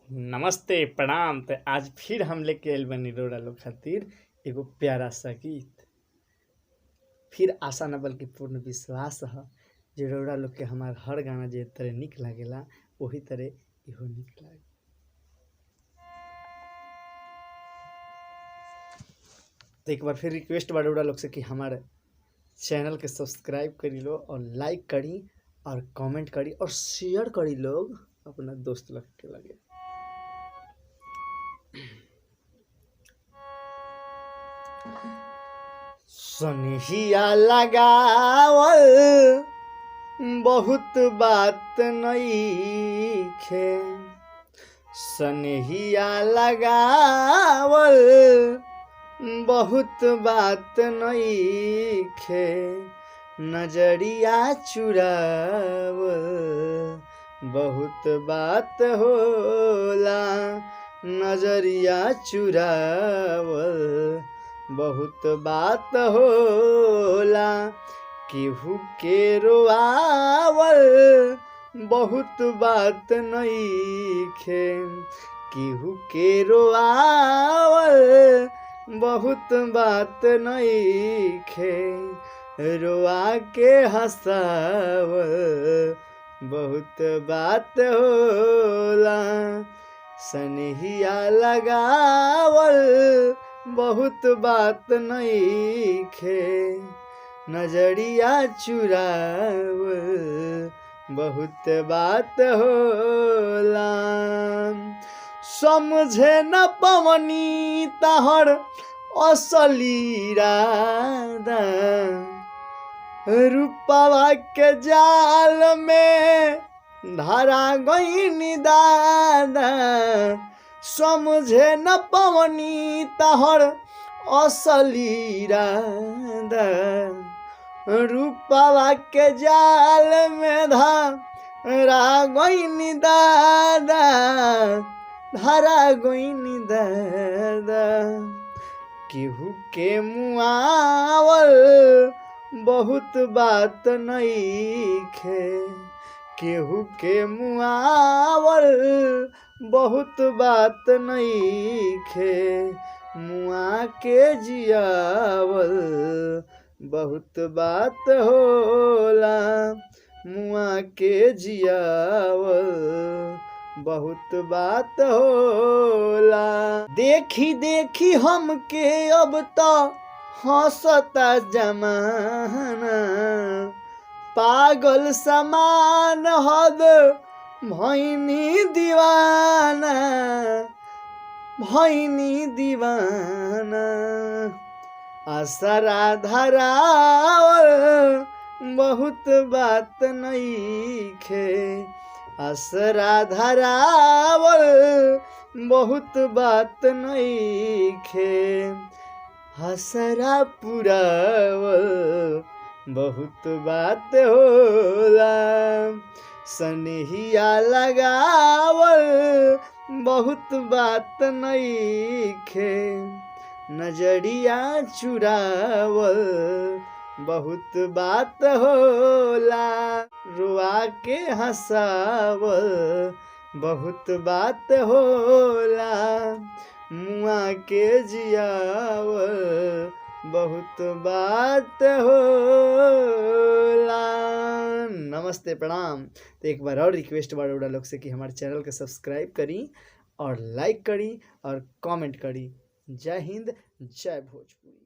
नमस्ते प्रणाम। तो आज फिर हम लेके आइल बनी रउरा लोग खातिर एगो प्यारा सा गीत। फिर आशा न बल्कि पूर्ण विश्वास ह जे रउरा लोग के हमार हर गाना जे तरह निक लागेला वही तरह इहो निक लागे। तो एक बार फिर रिक्वेस्ट बा रउरा लोग से कि हमारे चैनल के सब्सक्राइब करी लो और लाइक करी और कमेंट करी और शेयर करी लोग अपना दोस्त लोग के लगे। सनहिया लगावल बहुत बात नइखे। सनहिया लगावल बहुत बात नइखे। नजरिया चुरावल बहुत बात होला। नजरिया चुरावल बहुत बात होला। केहू के रोआवल बहुत बात नइखे। केहू के रोआवल बहुत बात नइखे। रोआ के हंसावल बहुत बात होला। सनहिया लगावल बहुत बात नइखे। नजरिया चुरावल बहुत बात होला। समझे न पवनी तहर असली इरादा। रूपवा के जाल में धरा गइनी दादा। समझे न पवनी तहर असली इरादा। रूपवा के जाल में धरा गइनी दादा। धरा गइनी दादा। केहू के मुआवल बहुत बात नइखे। केहू के मुआवल बहुत बात नइखे। मुआ के जियावल बहुत बात होला। मुआ के जियावल बहुत बात होला। देखी देखी हमके अब तो हंसता जमाना। पागल समान हद भैनी दीवाना। भैनी दीवाना। असरा धरावल बहुत बात नइखे। असरा धरावल बहुत बात नइखे। हसरा पुरावल बहुत बात होला। सनहिया लगावल बहुत बात नइखे। नजरिया चुरावल बहुत बात होला। रुआ के हंसावल बहुत बात होला। मुआ के जियावल बहुत बात होला। नमस्ते प्रणाम। तो एक बार और रिक्वेस्ट बा रउरा लोग से कि हमारे चैनल के सब्सक्राइब करी और लाइक करी और कमेंट करी। जय हिंद, जय भोजपुरी।